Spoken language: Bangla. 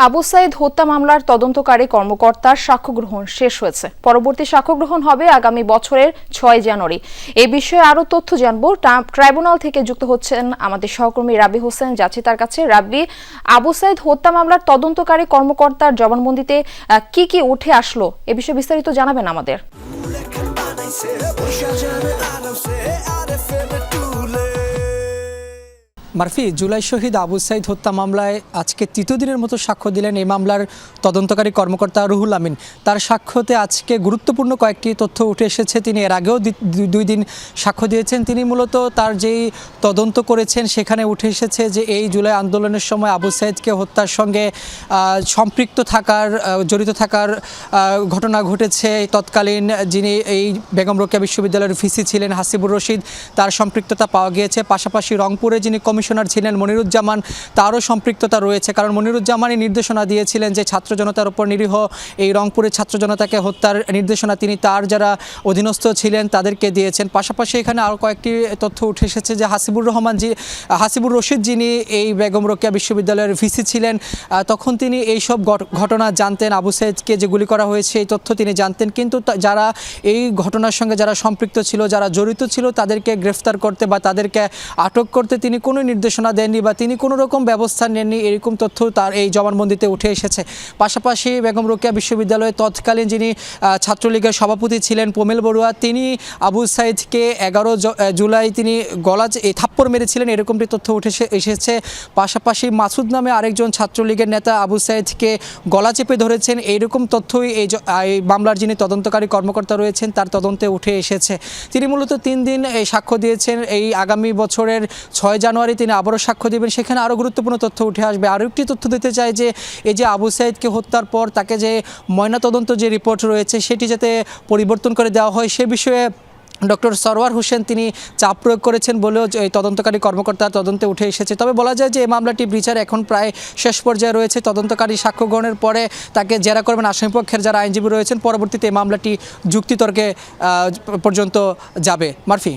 আবু সাইদ হত্যা মামলার তদন্তকারী কর্মকর্তার সাক্ষ্য গ্রহণ শেষ হয়েছে। পরবর্তী সাক্ষ্য গ্রহণ হবে আগামী বছরের 6 জানুয়ারি। এই বিষয়ে আরো তথ্য জানবো। ট্রাইব্যুনাল থেকে যুক্ত হচ্ছেন আমাদের সহকর্মী রাব্বি হোসেন। যাচ্ছি তার কাছে। রাব্বি, আবু সাইদ হত্যা মামলার তদন্তকারী কর্মকর্তার জবানবন্দিতে কি কি উঠে আসলো, এ বিষয়ে বিস্তারিত জানাবেন আমাদের। মারফি, জুলাই শহীদ আবু সাইদ হত্যা মামলায় আজকে তৃতীয় দিনের মতো সাক্ষ্য দিলেন এই মামলার তদন্তকারী কর্মকর্তা রুহুল আমিন। তার সাক্ষ্যতে আজকে গুরুত্বপূর্ণ কয়েকটি তথ্য উঠে এসেছে। তিনি এর আগেও 2 দিন সাক্ষ্য দিয়েছেন। তিনি মূলত তার যেই তদন্ত করেছেন সেখানে উঠে এসেছে যে এই জুলাই আন্দোলনের সময় আবু সাইদকে হত্যার সঙ্গে জড়িত থাকার ঘটনা ঘটেছে। তৎকালীন যিনি এই বেগম রোকেয়া বিশ্ববিদ্যালয়ের ভিসি ছিলেন হাসিবুর রশিদ, তার সম্পৃক্ততা পাওয়া গিয়েছে। পাশাপাশি রংপুরে যিনি কমিশনার ছিলেন মনিরুজ্জামান, তারও সম্পৃক্ততা রয়েছে। কারণ মনিরুজ্জামানই নির্দেশনা দিয়েছিলেন যে ছাত্র জনতার উপর নিরীহ এই রংপুরের ছাত্র জনতাকে হত্যার নির্দেশনা তিনি তার যারা অধীনস্থ ছিলেন তাদেরকে দিয়েছেন। পাশাপাশি এখানে আরও কয়েকটি তথ্য উঠে এসেছে যে হাসিবুর রশিদ যিনি এই বেগম রোকেয়া বিশ্ববিদ্যালয়ের ভিসি ছিলেন, তখন তিনি এইসব ঘটনা জানতেন। আবু সাইদকে যে গুলি করা হয়েছে এই তথ্য তিনি জানতেন, কিন্তু যারা এই ঘটনার সঙ্গে যারা সম্পৃক্ত ছিল, যারা জড়িত ছিল, তাদেরকে গ্রেফতার করতে বা তাদেরকে আটক করতে তিনি কোনো নির্দেশনা দেননি বা তিনি কোনো রকম ব্যবস্থা নেননি, এরকম তথ্য তার এই জবানবন্দিতে উঠে এসেছে। পাশাপাশি বেগম রোকেয়া বিশ্ববিদ্যালয়ে তৎকালীন যিনি ছাত্রলীগের সভাপতি ছিলেন পোমেল বড়ুয়া, তিনি আবু সাইদকে 11 জুলাই তিনি থাপ্পড় মেরেছিলেন, এরকমটি তথ্য উঠে এসেছে। পাশাপাশি মাসুদ নামে আরেকজন ছাত্রলীগের নেতা আবু সাইদকে গলা চেপে ধরেছেন, এইরকম তথ্যই এই মামলার যিনি তদন্তকারী কর্মকর্তা রয়েছেন তার তদন্তে উঠে এসেছে। তিনি মূলত 3 দিন এই সাক্ষ্য দিয়েছেন। এই আগামী বছরের 6 জানুয়ারি তিনি আবারও সাক্ষ্য দেবেন। সেখানে আরও গুরুত্বপূর্ণ তথ্য উঠে আসবে। আরও একটি তথ্য দিতে চাই যে এই যে আবু সাইদকে হত্যার পর তাকে যে ময়নাতদন্ত যে রিপোর্ট রয়েছে সেটি যাতে পরিবর্তন করে দেওয়া হয় সে বিষয়ে ডক্টর সরওয়ার হোসেন তিনি চাপ প্রয়োগ করেছেন বলেও এই তদন্তকারী কর্মকর্তার তদন্তে উঠে এসেছে। তবে বলা যায় যে এই মামলাটি বিচার এখন প্রায় শেষ পর্যায়ে রয়েছে। তদন্তকারী সাক্ষ্য গ্রহণের পরে তাকে জেরা করবেন আসামিপক্ষের যারা আইনজীবী রয়েছেন। পরবর্তীতে এই মামলাটি যুক্তিতর্কে পর্যন্ত যাবে। মারফি।